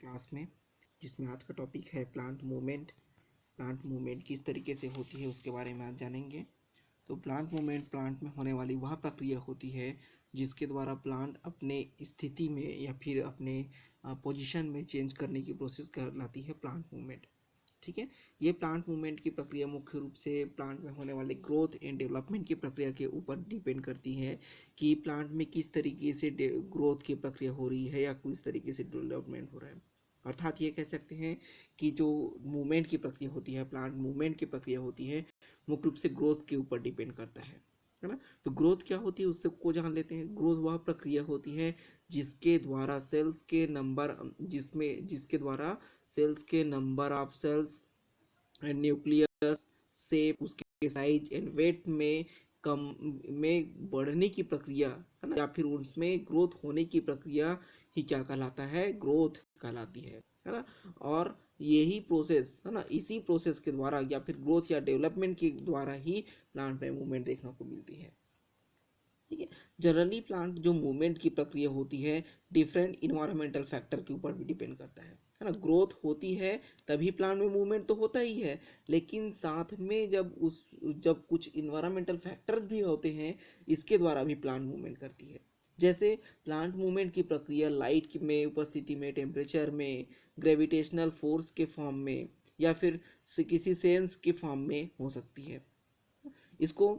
Class में, जिसमें आज का टॉपिक है प्लांट मूवमेंट। प्लांट मूवमेंट किस तरीके से होती है उसके बारे में आज जानेंगे। तो प्लांट मूवमेंट प्लांट में होने वाली वह प्रक्रिया होती है जिसके द्वारा प्लांट अपने स्थिति में या फिर अपने पोजीशन में चेंज करने की प्रोसेस कहलाती है प्लांट मूवमेंट। ठीक है, ये प्लांट मूवमेंट की प्रक्रिया मुख्य रूप से प्लांट में होने वाले ग्रोथ एंड डेवलपमेंट की प्रक्रिया के ऊपर डिपेंड करती है कि प्लांट में किस तरीके से ग्रोथ की प्रक्रिया हो रही है या किस तरीके से डेवलपमेंट हो रहा है। अर्थात ये कह सकते हैं कि जो मूवमेंट की प्रक्रिया होती है, प्लांट मूवमेंट की प्रक्रिया होती है, मुख्य रूप से ग्रोथ के ऊपर डिपेंड करता है ना। तो ग्रोथ क्या होती है उससे को जान लेते हैं। ग्रोथ वह प्रक्रिया होती है जिसके द्वारा सेल्स के नंबर जिसके द्वारा सेल्स के number of cells and nucleus shape, उसके साइज एंड वेट में कम में बढ़ने की प्रक्रिया है ना, या फिर उसमें ग्रोथ होने की प्रक्रिया ही क्या कहलाता है, ग्रोथ कहलाती है ना। और यही प्रोसेस है ना, इसी प्रोसेस के द्वारा या फिर ग्रोथ या डेवलपमेंट के द्वारा ही प्लांट में मूवमेंट देखने को मिलती है। ठीक है, जनरली प्लांट जो मूवमेंट की प्रक्रिया होती है डिफरेंट इन्वायरमेंटल फैक्टर के ऊपर भी डिपेंड करता है ना। ग्रोथ होती है तभी प्लांट में मूवमेंट तो होता ही है, लेकिन साथ में जब कुछ इन्वायरमेंटल फैक्टर्स भी होते हैं, इसके द्वारा भी प्लांट मूवमेंट करती है। जैसे प्लांट मूवमेंट की प्रक्रिया लाइट में उपस्थिति में, टेम्परेचर में, ग्रेविटेशनल फोर्स के फॉर्म में या फिर किसी सेंस के फॉर्म में हो सकती है। इसको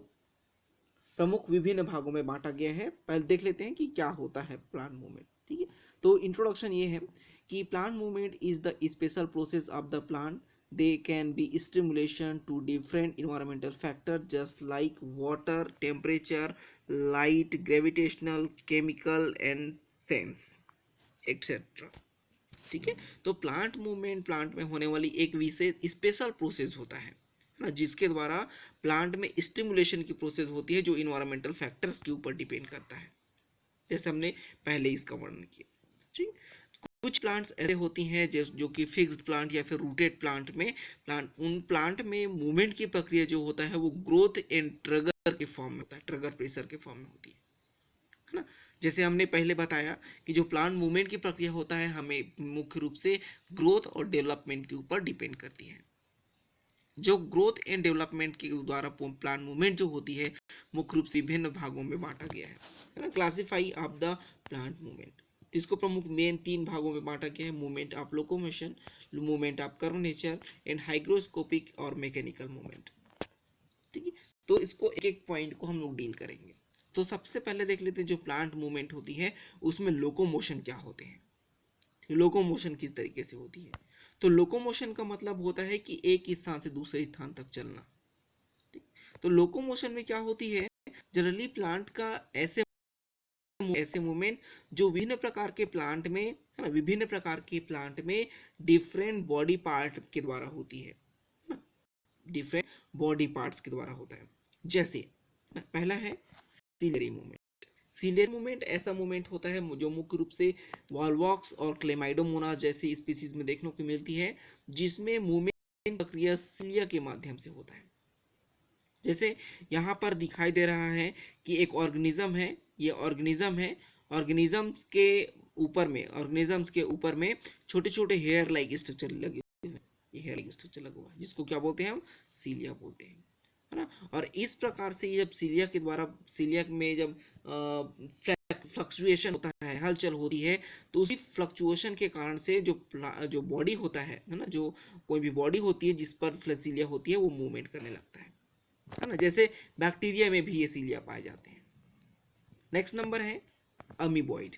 प्रमुख विभिन्न भागों में बांटा गया है। पहले देख लेते हैं कि क्या होता है प्लांट मूवमेंट। ठीक है, तो इंट्रोडक्शन ये है कि plant movement is the special process of the plant. They can be stimulation to different environmental factor just like water, temperature, light, gravitational, chemical and sense etcetera. ठीक है, तो प्लांट मूवमेंट प्लांट में होने वाली एक विशेष स्पेशल प्रोसेस होता है ना, जिसके द्वारा प्लांट में स्टिमुलेशन की प्रोसेस होती है जो इन्वायरमेंटल फैक्टर्स के ऊपर डिपेंड करता है, जैसे हमने पहले इसका वर्णन किया। ठीक, कुछ प्लांट्स ऐसे होती हैं जो कि फिक्स्ड प्लांट या फिर रूटेड प्लांट में उन प्लांट में मूवमेंट की प्रक्रिया जो होता है वो ग्रोथ एंड ट्रिगर के फॉर्म में होता है, ट्रिगर प्रेशर के फॉर्म में होती है ना। जैसे हमने पहले बताया कि जो प्लांट मूवमेंट की प्रक्रिया होता है हमें मुख्य रूप से ग्रोथ और डेवलपमेंट के ऊपर डिपेंड करती है। जो ग्रोथ एंड डेवलपमेंट के द्वारा प्लांट मूवमेंट जो होती है मुख्य रूप से विभिन्न भागों में बांटा गया है ना। Classify of the plant movement, इसको प्रमुख मेन 3 भागों में बांटा गया है। Movement of locomotion, movement of curvature and hygroscopic और मैकेनिकल मूवमेंट। ठीक है, तो इसको एक एक पॉइंट को हम लोग डील करेंगे। तो सबसे पहले देख लेते हैं जो प्लांट मूवमेंट होती है उसमें लोकोमोशन क्या होते हैं, लोकोमोशन किस तरीके से होती है। तो लोकोमोशन का मतलब होता है कि एक स्थान से दूसरे स्थान तक चलना। तो लोकोमोशन में क्या होती है, जनरली प्लांट का ऐसे मूवमेंट जो विभिन्न प्रकार के प्लांट में है ना, विभिन्न प्रकार के प्लांट में डिफरेंट बॉडी पार्ट के द्वारा होती है ना, डिफरेंट बॉडी पार्ट्स के द्वारा होता है। जैसे पहला है सीलियरी मूवमेंट। सीलियर मूवमेंट ऐसा मूवमेंट होता है जो मुख्य रूप से वॉलवॉक्स और क्लेमाइडोमोनास जैसी स्पीसीज में देखने को मिलती है, जिसमें मूवमेंट प्रक्रिया सीलिया के माध्यम से होता है। जैसे यहाँ पर दिखाई दे रहा है कि एक ऑर्गेनिज्म है, ये ऑर्गेनिज्म है, ऑर्गेनिजम्स के ऊपर में छोटे छोटे हेयर लाइक स्ट्रक्चर लगे हुए हैं, ये हेयर लाइक स्ट्रक्चर लगा हुआ है जिसको क्या बोलते हैं हम, सीलिया बोलते हैं, है ना। और इस प्रकार से जब सीलिया में जब फ्लक्चुएशन होता है, हलचल होती है, तो उसी फ्लक्चुएशन के कारण से जो बॉडी होता है ना, जो कोई भी बॉडी होती है जिस पर सीलिया होती है वो मूवमेंट करने लगता है ना। जैसे बैक्टीरिया में भी ये सीलिया पाए जाते हैं। नेक्स्ट नंबर है अमीबॉइड।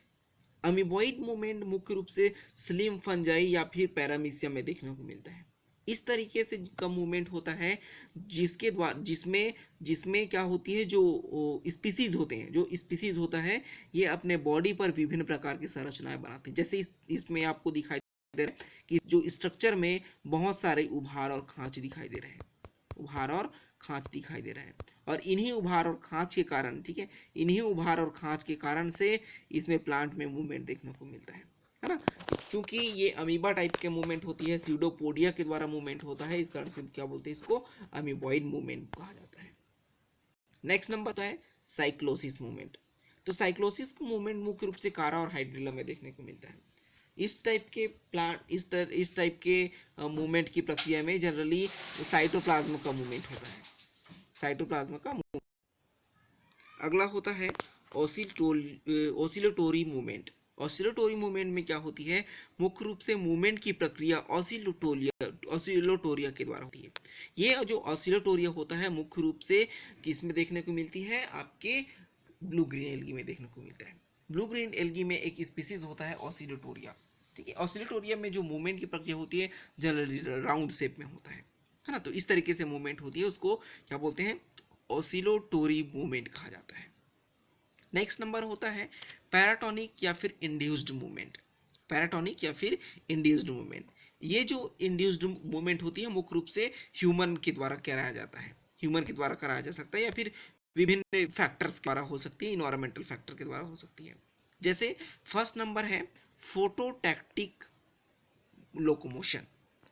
अमीबॉइड मूवमेंट मुख्य रूप से स्लिम फंजाई या फिर पैरामीशियम में देखने को मिलता है। इस तरीके से का मूवमेंट होता है जिसके द्वारा जिसमें क्या होती है, जो स्पीसीज होते हैं, जो स्पीसीज होता है ये अपने बॉडी पर विभिन्न प्रकार की संरचनाएं बनाते हैं। जैसे इसमें आपको दिखाई दे रहा है कि जो स्ट्रक्चर में बहुत सारे उभार और खांच दिखाई दे रहे हैं, उभार और खांच दिखाई दे रहा है। और इन्हीं उभार और खांच के कारण, ठीक है, इन्हीं उभार और खांच के कारण से इसमें प्लांट में मूवमेंट देखने को मिलता है ना। क्योंकि ये अमीबा टाइप के मूवमेंट होती है, सीडोपोडिया के द्वारा मूवमेंट होता है, इस कारण से क्या बोलते हैं, इसको अमीबॉइड मूवमेंट कहा जाता है। नेक्स्ट नंबर तो है साइक्लोसिस मूवमेंट। तो साइक्लोसिस मूवमेंट मुख्य रूप से कारा और हाइड्रिला में देखने को मिलता है। इस टाइप के प्लांट इस टाइप के मूवमेंट की प्रक्रिया में जनरली साइटोप्लाज्म का मूवमेंट होता है, साइटोप्लाज्म का। अगला होता है ऑसिलेटोरी मूवमेंट। ऑसिलेटोरी मूवमेंट में क्या होती है, मुख्य रूप से मूवमेंट की प्रक्रिया ऑसिलेटोरिया के द्वारा होती है। ये जो ऑसिलेटोरिया होता है मुख्य रूप से किस में देखने को मिलती है, आपके ब्लू ग्रीन एल्गी में देखने को मिलता है। ब्लू ग्रीन एल्गी में एक स्पीसीज होता है ऑसिलेटोरिया। ठीक है, ऑसिलेटोरिया में जो मूवमेंट की प्रक्रिया होती है जनरली राउंड शेप में होता है ना। तो इस तरीके से मूवमेंट होती है, उसको क्या बोलते हैं, ऑसिलोटोरी मूवमेंट कहा जाता है। नेक्स्ट नंबर होता है पैराटोनिक या फिर इंड्यूस्ड मूवमेंट। पैराटोनिक या फिर इंड्यूस्ड मूवमेंट, ये जो इंड्यूस्ड मूवमेंट होती है मुख्य रूप से ह्यूमन के द्वारा कराया जाता है, ह्यूमन के द्वारा कराया जा सकता है या फिर विभिन्न फैक्टर्स के द्वारा हो सकती है, इन्वायरमेंटल फैक्टर के द्वारा हो सकती है। जैसे फर्स्ट नंबर है फोटोटैक्टिक लोकोमोशन,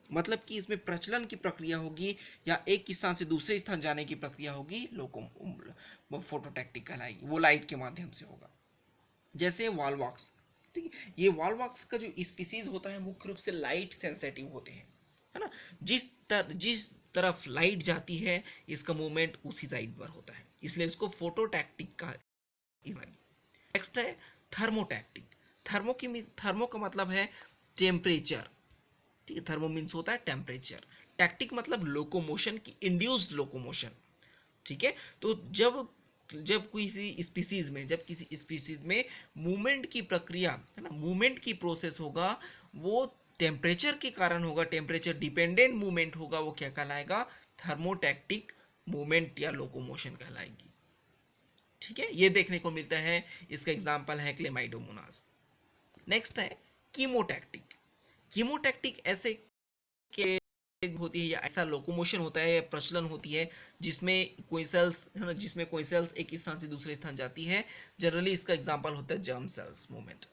मतलब कि इसमें प्रचलन की प्रक्रिया होगी या एक स्थान से दूसरे स्थान जाने की प्रक्रिया होगी, लोको फोटोटैक्टिक कहलाएगी, वो लाइट के माध्यम से होगा। जैसे वॉलवॉक्स, ठीक है, ये वॉलवॉक्स का जो स्पीसीज होता है मुख्य रूप से लाइट सेंसिटिव होते हैं, है ना। जिस तरफ लाइट जाती है इसका मूवमेंट उसी साइड पर होता है, इसलिए इसको फोटोटैक्टिक का। नेक्स्ट है थर्मोटैक्टिक। थर्मो का मतलब है टेम्परेचर, ठीक है, थर्मो मीन्स होता है टेम्परेचर, टैक्टिक मतलब लोकोमोशन की, इंड्यूस्ड लोकोमोशन। ठीक है, तो जब जब किसी स्पीसीज में मूवमेंट की प्रक्रिया, है ना, मूवमेंट की प्रोसेस होगा, वो टेम्परेचर के कारण होगा, टेम्परेचर डिपेंडेंट मूवमेंट होगा, वो क्या कहलाएगा, थर्मोटैक्टिक मूवमेंट या लोकोमोशन कहलाएगी। ठीक है, ये देखने को मिलता है, इसका एग्जांपल है क्लेमाइडोमोनास। नेक्स्ट है कीमोटैक्टिक। कीमोटैक्टिक ऐसे के होती है या ऐसा लोकोमोशन होता है या प्रचलन होती है जिसमें कोई सेल्स, है ना, जिसमें कोई सेल्स एक स्थान से दूसरे स्थान जाती है। जनरली इसका एग्जांपल होता है germ cells movement.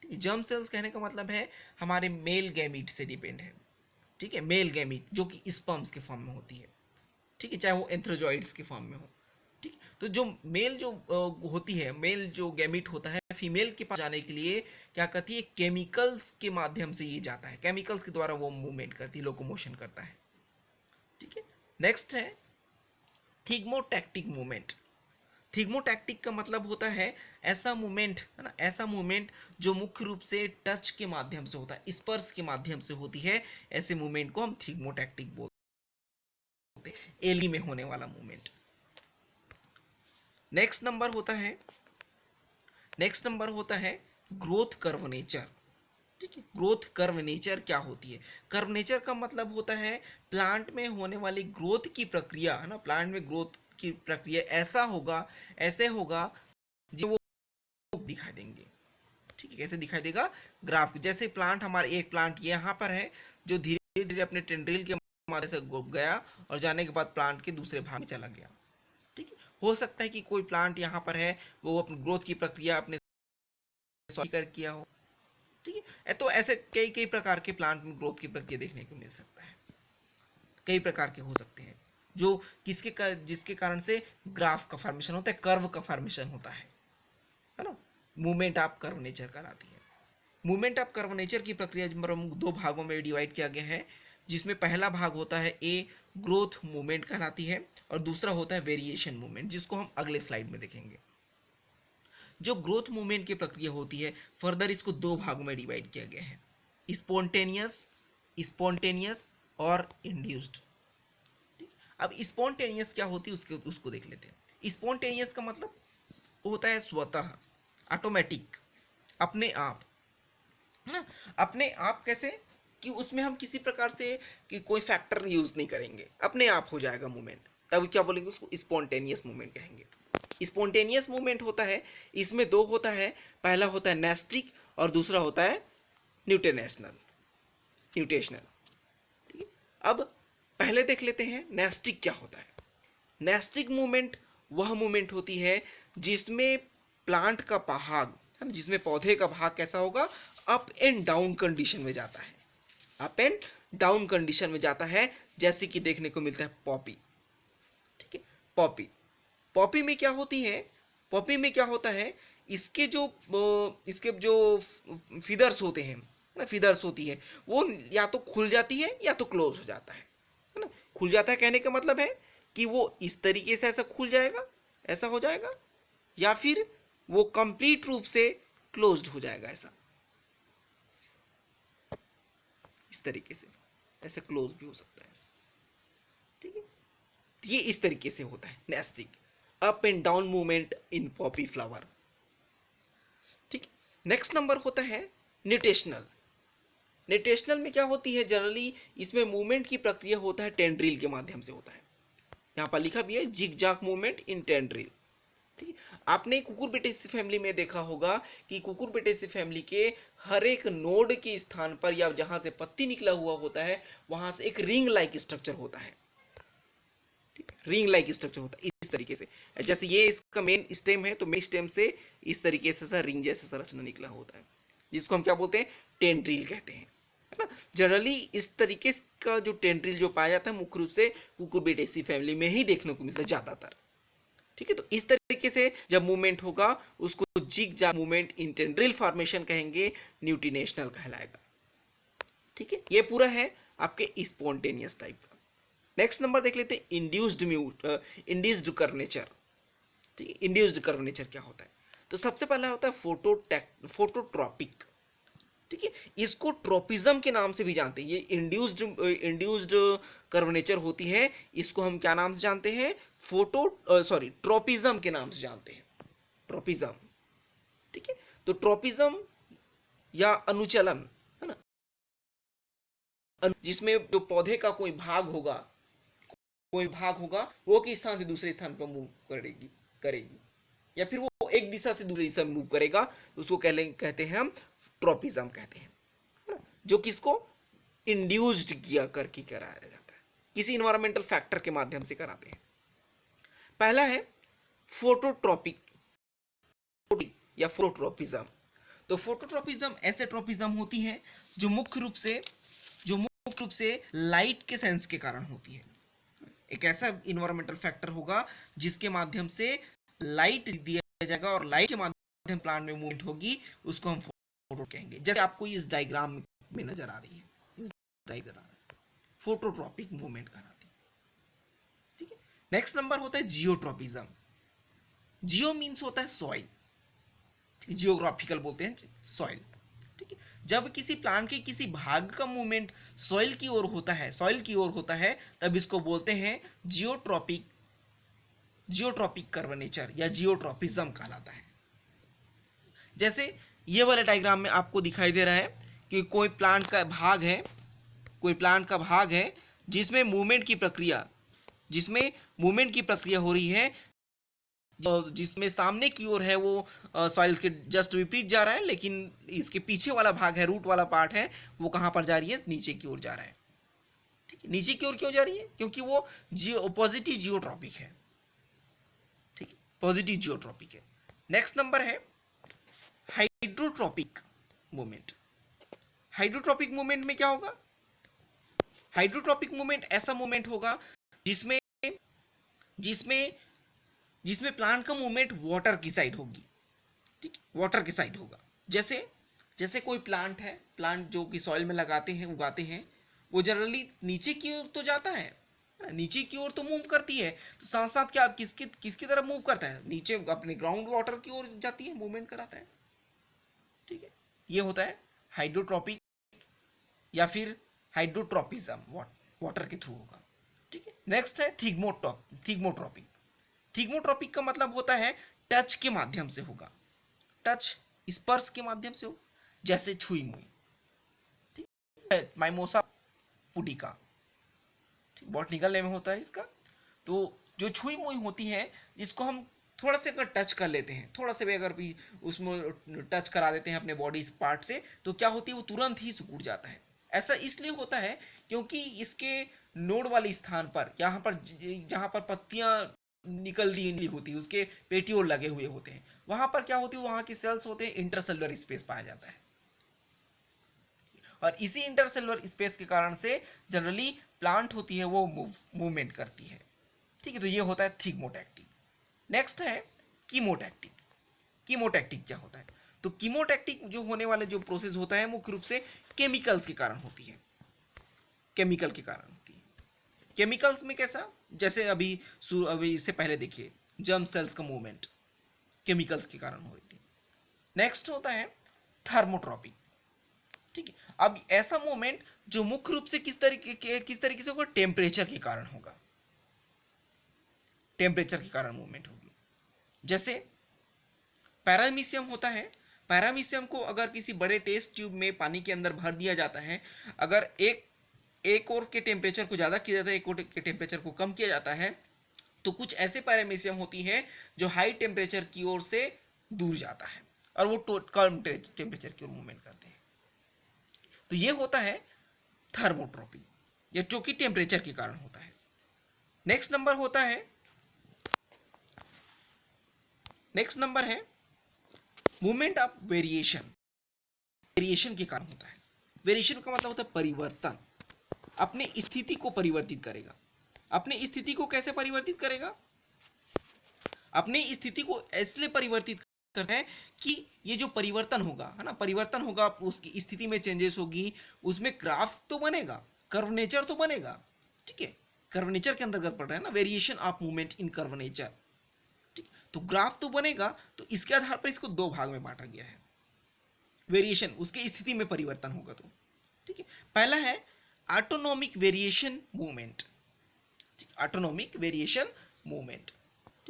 Germ cells कहने का मतलब है हमारे मेल गैमीट से डिपेंड है। ठीक है, मेल गैमीट जो कि स्पर्म्स के फॉर्म में होती है, ठीक है, चाहे वो एंथ्रोजॉइड्स के फॉर्म में हो। ठीक, तो जो मेल जो होती है, मेल जो गैमीट होता है, फीमेल के पास जाने के लिए क्या करती है, केमिकल्स के माध्यम से ये जाता है, केमिकल्स के द्वारा वो मूवमेंट करती है, लोकोमोशन करता है। ठीक है, नेक्स्ट है थिग्मोटैक्टिक मूवमेंट। थिग्मोटैक्टिक का मतलब होता है ऐसा मूवमेंट, है ना, ऐसा मूवमेंट जो मुख्य रूप से टच के माध्यम से होता है, स्पर्श के माध्यम से होती है, ऐसे मूवमेंट को हम थिग्मोटैक्टिक बोलते हैं, एली में होने वाला मूवमेंट। नेक्स्ट नंबर होता है ग्रोथ कर्व नेचर। ठीक है, ग्रोथ कर्व नेचर क्या होती है, कर्व नेचर का मतलब होता है प्लांट में होने वाली ग्रोथ की प्रक्रिया, है ना, प्लांट में ग्रोथ की प्रक्रिया ऐसे होगा जो वो दिखाई देंगे। ठीक है, कैसे दिखाई देगा, ग्राफ, जैसे प्लांट, हमारे एक प्लांट यहाँ पर है जो धीरे धीरे अपने टेंड्रिल के माध्यम से गया और जाने के बाद प्लांट के दूसरे भाग में चला गया। ठीक है, हो सकता है कि कोई प्लांट यहाँ पर है, वो अपनी ग्रोथ की प्रक्रिया अपने कर किया हो। ठीक है, तो ऐसे कई कई प्रकार के प्लांट में ग्रोथ की प्रक्रिया देखने को मिल सकता है, कई प्रकार के हो सकते हैं जो जिसके कारण से ग्राफ का फॉर्मेशन होता है, कर्व का फॉर्मेशन होता है ना। मूवमेंट ऑफ कर्व नेचर कहलाती है। मूवमेंट ऑफ कर्व नेचर की प्रक्रिया प्रमुख दो भागों में डिवाइड किया गया है, जिसमें पहला भाग होता है ए ग्रोथ मूवमेंट कहलाती है और दूसरा होता है वेरिएशन मूवमेंट, जिसको हम अगले स्लाइड में देखेंगे। जो ग्रोथ मूवमेंट की प्रक्रिया होती है, फर्दर इसको दो भागों में डिवाइड किया गया है, स्पॉन्टेनियस और इंड्यूस्ड। अब स्पॉन्टेनियस क्या होती है उसको देख लेते हैं। स्पॉन्टेनियस का मतलब होता है स्वतः, ऑटोमेटिक, अपने आप, है ना। अपने आप कैसे, कि उसमें हम किसी प्रकार से कि कोई फैक्टर यूज नहीं करेंगे, अपने आप हो जाएगा मूवमेंट, तब क्या बोलेंगे, उसको स्पॉन्टेनियस मूवमेंट कहेंगे। स्पॉन्टेनियस मूवमेंट होता है, इसमें दो होता है, पहला होता है नेस्टिक और दूसरा होता है न्यूटेशनल। ठीक है, अब पहले देख लेते हैं नेस्टिक क्या होता है। नेस्टिक मूवमेंट वह मूवमेंट होती है जिसमें प्लांट का भाग, जिसमें पौधे का भाग कैसा होगा, अप एंड डाउन कंडीशन में जाता है, अप एंड डाउन कंडीशन में जाता है, जैसे कि देखने को मिलता है पॉपी। ठीक है, पॉपी में क्या होती है, पॉपी में क्या होता है, इसके जो फिदर्स होते हैं, ना, फीदर्स होती है, वो या तो खुल जाती है या तो क्लोज हो जाता है ना। खुल जाता है कहने का मतलब है कि वो इस तरीके से ऐसा खुल जाएगा, ऐसा हो जाएगा, या फिर वो कंप्लीट रूप से क्लोज्ड हो जाएगा, ऐसा इस तरीके से, ऐसे क्लोज भी हो सकता है। ठीक है, ये इस तरीके से होता है nesting, up and down movement in Poppy flower. ठीक, नेक्स्ट नंबर होता है न्यूटेशनल। न्यूटेशनल में क्या होती है, जनरली इसमें मूवमेंट की प्रक्रिया होता है टेंड्रिल के माध्यम से होता है। यहाँ पर लिखा भी है जिग जाग मूवमेंट इन टेंड्रिल। ठीक है, आपने कुकुरबिटेसी फैमिली में देखा होगा कि कुकुरबिटेसी फैमिली के हर एक नोड के स्थान पर या जहां से पत्ती निकला हुआ होता है वहां से एक रिंग लाइक स्ट्रक्चर होता है। रिंग लाइक स्ट्रक्चर होता है इस तरीके से, जैसे ये इसका मेन स्टेम है तो मेन स्टेम से इस तरीके से रिंग जैसा संरचना निकला होता है, जिसको हम क्या बोलते हैं, टेंड्रिल कहते हैं, है ना। जनरली इस तरीके का जो टेंड्रिल जो पाया जाता है मुख्य रूप से कुकुरबिटेसी फैमिली में ही देखने को मिलता है ज्यादातर। ठीक है, तो इस तरीके से जब मूवमेंट होगा उसको zig zag movement in tendril formation कहेंगे, न्यूटिनेशनल कहलाएगा। ठीक है, ये पूरा है आपके स्पॉन्टेनियस टाइप का। नेक्स्ट नंबर देख लेते हैं इंड्यूस्ड कर्वेचर। ठीक है, इंड्यूस्ड कर्वेचर क्या होता है, तो सबसे पहला होता है फोटोट्रॉपिक। ठीक है, इसको ट्रोपिज्म के नाम से भी जानते हैं। ये इंड्यूस्ड कर्वेचर होती है, इसको हम क्या नाम से जानते हैं, ट्रोपिज्म के नाम से जानते हैं, ट्रोपिज्म। ठीक है, तो ट्रोपिज्म या अनुचलन, है ना, जिसमें जो पौधे का कोई भाग होगा वो किस स्थान से दूसरे स्थान पर मूव करेगी या फिर वो एक दिशा से दूसरी दिशा में मूव करेगा, उसको कहते हैं हम ट्रोपिज्म कहते हैं, है ना? जो किसको इंड्यूस्ड किया करके कराया जाता है, किसी इन्वायरमेंटल फैक्टर के माध्यम से कराते हैं। पहला है फोटोट्रॉपिक या फोटोट्रोपिज्म। तो फोटोट्रोपिज्म ऐसे ट्रोपिज्म होती है जो मुख्य रूप से लाइट के सेंस के कारण होती है। एक ऐसा इन्वायरमेंटल फैक्टर होगा जिसके माध्यम से लाइट दिया जाएगा और लाइट के माध्यम प्लांट में मूवमेंट होगी, उसको हम फोटो कहेंगे। जैसे आपको इस डायग्राम में नजर आ रही है, इस डायग्राम फोटोट्रॉपिक मूवमेंट कहलाती है। ठीक है, नेक्स्ट नंबर होता है जियोट्रोपिज्म। जियो मीन्स होता है सॉइल, जियोग्राफिकल बोलते हैं सॉइल। ठीक है, जब किसी प्लांट के किसी भाग का मूवमेंट सॉइल की ओर होता है तब इसको बोलते हैं जियोट्रॉपिक कर्वेचर या जियोट्रोपिज्म कहलाता है। जैसे ये वाले डायग्राम में आपको दिखाई दे रहा है कि कोई प्लांट का भाग है जिसमें मूवमेंट की प्रक्रिया हो रही है, जिसमें सामने की ओर है वो सॉइल के जस्ट विपरीत जा रहा है, लेकिन इसके पीछे वाला भाग है, रूट वाला पार्ट है, वो कहां पर जा रही है, नीचे की ओर जा रहा है। ठीक है, नीचे की ओर क्यों जा रही है, क्योंकि वो पॉजिटिव जियोट्रॉपिक है। ठीक है, पॉजिटिव जियोट्रॉपिक है। नेक्स्ट नंबर है हाइड्रोट्रॉपिक मूवमेंट। हाइड्रोट्रॉपिक मूवमेंट में क्या होगा, हाइड्रोट्रॉपिक मूवमेंट ऐसा मूवमेंट होगा जिसमें जिसमें प्लांट का मूवमेंट वाटर की साइड होगी। ठीक, वाटर की साइड होगा। जैसे कोई प्लांट जो कि सॉइल में उगाते हैं, वो जनरली नीचे की ओर तो जाता है, नीचे की ओर तो मूव करती है, तो साथ साथ क्या किसकी तरफ मूव करता है, नीचे अपने ग्राउंड वाटर की ओर जाती है, मूवमेंट कराता है। ठीक है, ये होता है हाइड्रोट्रॉपिक या फिर हाइड्रोट्रॉपिज्म, वाटर के थ्रू होगा। ठीक है, नेक्स्ट है थिग्मोट्रॉपिक। थिग्मोट्रॉपिक का मतलब होता है टच के माध्यम से होगा, टच स्पर्श के माध्यम से हो, जैसे छुई मुई। ठीक है, माइमोसा पुडिका बॉटनिकल नेम होता है इसका। तो जो छुई मुई होती है, इसको हम थोड़ा से अगर टच कर लेते हैं, थोड़ा से भी अगर भी उसमें टच करा देते हैं अपने बॉडी पार्ट से, तो क्या होती है, वो तुरंत ही सिकुड़ जाता है। ऐसा इसलिए होता है क्योंकि इसके नोड वाले स्थान पर, जहां पर पत्तियां निकल दी होती है, उसके पेटियोल लगे हुए होते हैं, वहां पर क्या होती है, वहां के सेल्स होते हैं, इंटरसेलुलर स्पेस पाया जाता है, और इसी इंटरसेलुलर स्पेस के कारण से जनरली प्लांट होती है वो मूवमेंट करती है। ठीक है, तो ये होता है थिग्मोटैक्टिक। नेक्स्ट है कीमोटैक्टिक। कीमोटैक्टिक क्या होता है, तो कीमोटैक्टिक जो होने वाले जो प्रोसेस होता है मुख्य रूप से केमिकल्स के कारण होती है, केमिकल के कारण होती है। केमिकल्स में कैसा, जैसे अभी इससे पहले देखिए जर्म सेल्स का मूवमेंट केमिकल्स के कारण हुई थी। नेक्स्ट होता है थर्मोट्रॉपी, ठीक है। अब ऐसा मूवमेंट जो मुख्य रूप से किस तरीके से होगा, टेम्परेचर के कारण होगा, टेम्परेचर के कारण मूवमेंट होगी। जैसे पैरामीशियम होता है, पैरामीशियम को अगर किसी बड़े टेस्ट ट्यूब में पानी के अंदर भर दिया जाता है, अगर एक और के टेम्परेचर को ज़्यादा किया जाता है, एक और के टेम्परेचर को कम किया जाता है, तो कुछ ऐसे पैरामीशियम होती है जो हाई टेम्परेचर की ओर से दूर जाता है और वो कम टेम्परेचर की ओर मूवमेंट करते हैं। तो ये होता है थर्मोट्रॉपी, या जो कि टेम्परेचर के कारण होता है। नेक्स्ट नंबर है मूवमेंट ऑफ वेरिएशन, वेरिएशन के कारण होता है। वेरिएशन का मतलब होता है परिवर्तन, अपनी स्थिति को परिवर्तित करेगा। अपनी स्थिति को कैसे परिवर्तित करेगा, अपनी स्थिति को इसलिए परिवर्तित करते हैं कि ये जो परिवर्तन होगा, है ना, परिवर्तन होगा, उसकी स्थिति में चेंजेस होगी, उसमें ग्राफ तो बनेगा, कर्वनेचर तो बनेगा, ठीक है, कर्वनेचर के अंतर्गत पड़ रहा है ना, वेरिएशन ऑफ मूवमेंट इन कर्वनेचर, ठीक। तो ग्राफ तो बनेगा, तो इसके आधार पर इसको दो भाग में बांटा गया है। वेरिएशन उसकी स्थिति में परिवर्तन होगा तो, ठीक है। पहला है autonomic variation movement, autonomic variation movement,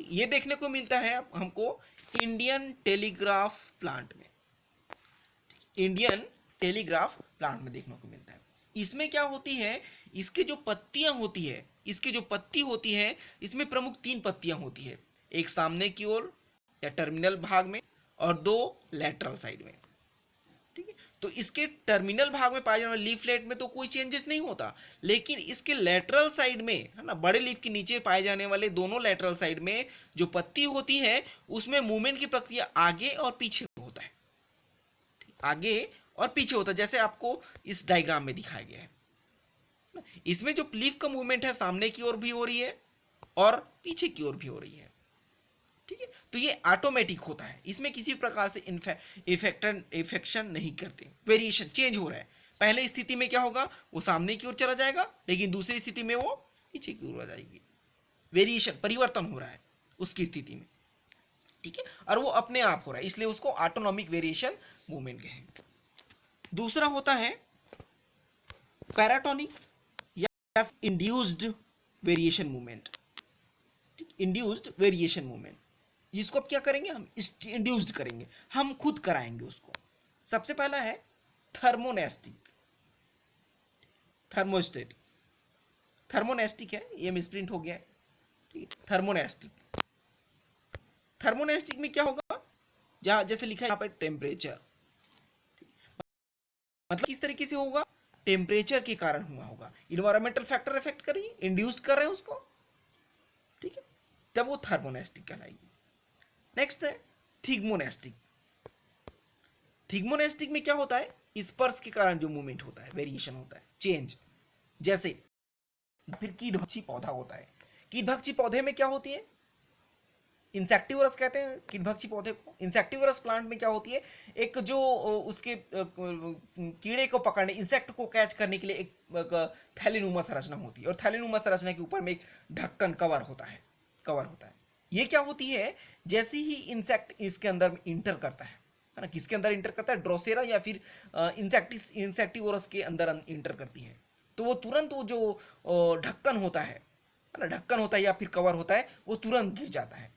ये देखने को मिलता है हमको इंडियन टेलीग्राफ प्लांट में, इंडियन टेलीग्राफ प्लांट में देखने को मिलता है। इसमें क्या होती है, इसके जो पत्तियां होती है, इसके जो पत्ती होती है, इसमें प्रमुख 3 पत्तियां होती है, एक सामने की ओर या टर्मिनल भाग में और 2 लैटरल साइड में, ठीक है। तो इसके टर्मिनल भाग में पाए जाने वाले लीफलेट में तो कोई चेंजेस नहीं होता, लेकिन इसके लैटरल साइड में, है ना, बड़े लीफ के नीचे पाए जाने वाले दोनों लैटरल साइड में जो पत्ती होती है, उसमें मूवमेंट की प्रक्रिया आगे और पीछे होता है, आगे और पीछे होता है, जैसे आपको इस डायग्राम में दिखाया गया है। इसमें जो लीफ का मूवमेंट है सामने की ओर भी हो रही है और पीछे की ओर भी हो रही है, ठीक है। तो ये ऑटोमेटिक होता है, इसमें किसी प्रकार से इफेक्शन नहीं करते। वेरिएशन चेंज हो रहा है, पहले स्थिति में क्या होगा, वो सामने की ओर चला जाएगा, लेकिन दूसरी स्थिति में वो पीछे की ओर आ जाएगी। वेरिएशन परिवर्तन हो रहा है उसकी स्थिति में, ठीक है, और वो अपने आप हो रहा है, इसलिए उसको ऑटोनॉमिक वेरिएशन मूवमेंट कहेंगे। दूसरा होता है पैराटोनिक या induced variation movement, induced variation movement, जिसको अब क्या करेंगे, हम इंड्यूस्ड करेंगे, हम खुद कराएंगे उसको। सबसे पहला है थर्मोनेस्टिक, थर्मोस्टेट, थर्मोनेस्टिक है, ये मिसप्रिंट हो गया है, ठीक है। थर्मोनेस्टिक, थर्मोनेस्टिक में क्या होगा, जहां जैसे लिखा है यहाँ पर टेम्परेचर, मतलब किस तरीके से होगा, टेम्परेचर के कारण हुआ होगा, इन्वायरमेंटल फैक्टर इफेक्ट करिए, इंड्यूस कर रहे हैं उसको, ठीक है, तब वो थर्मोनेस्टिक कहलाएगी। नेक्स्ट है थिग्मोनेस्टिक, थिग्मोनेस्टिक में क्या होता है, स्पर्श के कारण जो मूवमेंट होता है, वेरिएशन होता है, चेंज। जैसे फिर कीटभक्षी पौधा होता है, कीटभक्षी पौधे में क्या होती है, इंसेक्टिवरस कहते हैं कीटभक्षी पौधे को। इंसेक्टिवरस प्लांट में क्या होती है, एक जो उसके कीड़े को पकड़ने, इंसेक्ट को कैच करने के लिए एक थैलेनुमा संरचना होती है, और थैलेनुमा संरचना के ऊपर में एक ढक्कन कवर होता है, ये क्या होती है, जैसे ही इंसेक्ट इसके अंदर इंटर करता है ना, किसके अंदर इंटर करता है, ड्रोसेरा या फिर इंसेक्टिवोरस के अंदर इंटर करती है, तो वो तुरंत वो जो ढक्कन होता है ना, ढक्कन होता है या फिर कवर होता है, वो तुरंत गिर जाता है,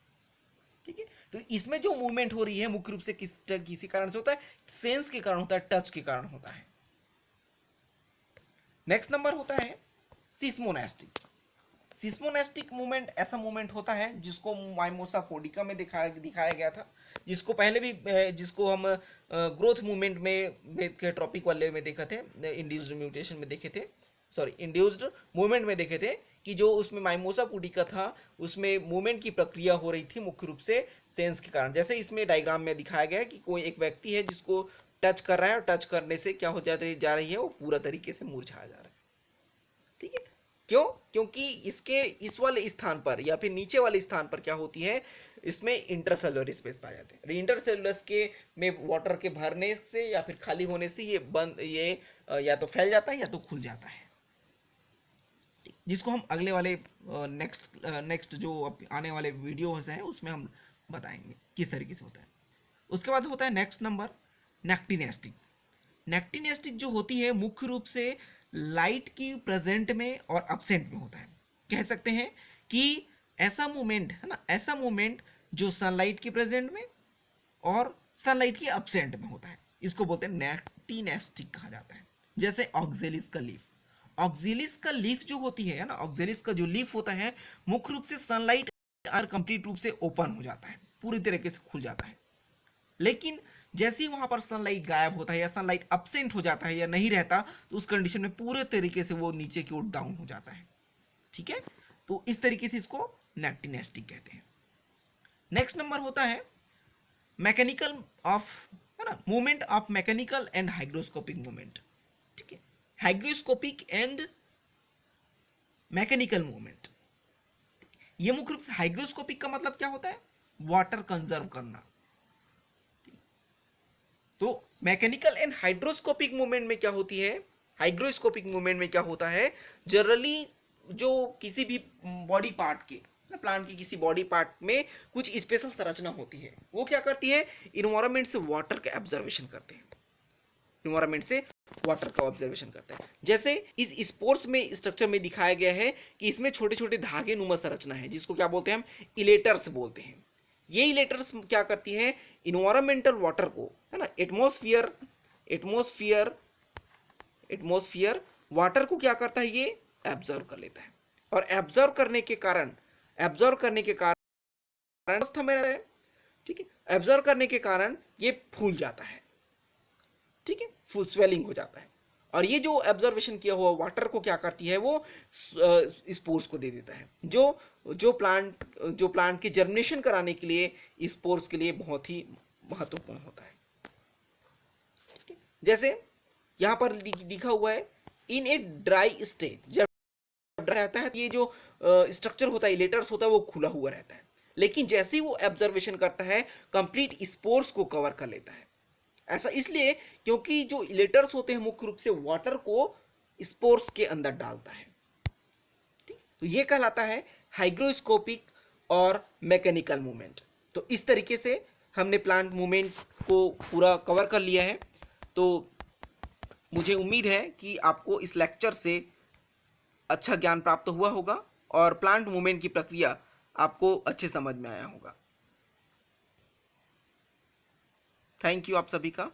ठीक है। तो इसमें जो मूवमेंट हो रही है मुख्य रूप से किसी कारण से होता है, सेंस के कारण होता है, टच के कारण होता है। नेक्स्ट नंबर होता है सिस्मोनेस्टिक, सिस्मोनेस्टिक मूवमेंट ऐसा मूवमेंट होता है जिसको माइमोसा पोडिका में दिखाया गया था, जिसको पहले भी जिसको हम ग्रोथ मूवमेंट में के टॉपिक वाले में देखे थे, इंड्यूस्ड म्यूटेशन में देखे थे, सॉरी इंड्यूस्ड मूवमेंट में देखे थे, कि जो उसमें माइमोसा पोडिका था उसमें मूवमेंट की प्रक्रिया हो रही थी मुख्य रूप से सेंस के कारण। जैसे इसमें डायग्राम में दिखाया गया है कि कोई एक व्यक्ति है जिसको टच कर रहा है, और टच करने से क्या हो जा रही है, वो पूरा तरीके से मुरझा जा रहा है, ठीक है। क्यों, क्योंकि इसके इस वाले स्थान पर या फिर नीचे वाले स्थान पर क्या होती है, इसमें इंटरसेलुलर स्पेस पाए जाते हैं। इंटरसेलुलर के में वाटर के भरने से या फिर खाली होने से ये या तो फैल जाता है या तो खुल जाता है, जिसको हम अगले वाले नेक्स्ट जो आने वाले वीडियोस हैं उसमें हम बताएंगे किस तरीके से होता है। उसके बाद होता है नेक्स्ट नंबर नेक्टिनेस्टिक। नेक्टिनेस्टिक जो होती है मुख्य रूप से लाइट की प्रेजेंट में और अब्सेंट में होता है। कह सकते हैं कि ऐसा मोमेंट है ना, ऐसा मोमेंट जो सनलाइट की प्रेजेंट में और सनलाइट की अब्सेंट में होता है, इसको बोलते हैं नेक्टिनेस्टिक कहा जाता है। जैसे ऑक्जेलिस का लीफ, ऑक्जेलिस का लीफ जो होती है ना, ऑक्जेलिस का जो लीफ होता है मुख्य रूप से सनलाइट और कंप्लीट रूप से ओपन हो जाता है, पूरी तरीके से खुल जाता है। लेकिन जैसे ही वहां पर सनलाइट गायब होता है या सनलाइट अब्सेंट हो जाता है या नहीं रहता, तो उस कंडीशन में पूरे तरीके से वो नीचे की ओर डाउन हो जाता है। ठीक है, तो इस तरीके से इसको नेक्टिनेस्टिक कहते हैं। नेक्स्ट नंबर होता है मैकेनिकल ऑफ, है ना, movement of mechanical and hygroscopic movement. ठीक है, हाइग्रोस्कोपिक एंड मैकेनिकल मूवमेंट, ये मुख्य रूप से हाइग्रोस्कोपिक का मतलब क्या होता है, वाटर कंजर्व करना। तो मैकेनिकल एंड हाइड्रोस्कोपिक मूवमेंट में क्या होती है, हाइग्रोस्कोपिक मूवमेंट में क्या होता है, जनरली जो किसी भी बॉडी पार्ट के, प्लांट की किसी बॉडी पार्ट में कुछ स्पेशल संरचना होती है, वो क्या करती है, इन्वायरमेंट से वाटर का ऑब्जर्वेशन करते हैं, इन्वायरमेंट से वाटर का ऑब्जर्वेशन करते हैं। जैसे इस स्पोर्स में स्ट्रक्चर में दिखाया गया है कि इसमें छोटे छोटे धागे नुमा संरचना है, जिसको क्या बोलते हैं हम, इलेटर्स बोलते हैं। ये इलेटर्स क्या करती है, इन्वायरमेंटल वाटर को, है ना, एटमॉस्फेयर एटमॉस्फेयर एटमॉस्फेयर वाटर को क्या करता है, ये एब्जॉर्व कर लेता है, और एब्जॉर्व करने के कारण अवस्था में रहता है। ठीक है, एब्जॉर्व करने के कारण ये फूल जाता है। ठीक है, फुल स्वेलिंग हो जाता है, और ये जो ऑब्जर्वेशन किया हुआ वाटर को क्या करती है, वो स्पोर्स को दे देता है, जो प्लांट की जर्मिनेशन कराने के लिए स्पोर्स के लिए बहुत ही महत्वपूर्ण होता है। ठीक है, जैसे यहां पर लिखा हुआ है, इन ए ड्राई स्टेज, जब रहता है ये जो स्ट्रक्चर होता है, लेटर्स होता है, वो खुला हुआ रहता है, लेकिन जैसे ही वो ऑब्जर्वेशन करता है कंप्लीट स्पोर्स को कवर कर लेता है। ऐसा इसलिए क्योंकि जो लेटर्स होते हैं मुख्य रूप से वाटर को स्पोर्स के अंदर डालता है। ठीक, तो ये कहलाता है हाइग्रोस्कोपिक और मैकेनिकल मूवमेंट। तो इस तरीके से हमने प्लांट मूवमेंट को पूरा कवर कर लिया है। तो मुझे उम्मीद है कि आपको इस लेक्चर से अच्छा ज्ञान प्राप्त हुआ होगा और प्लांट मूवमेंट की प्रक्रिया आपको अच्छे समझ में आया होगा। थैंक यू आप सभी का।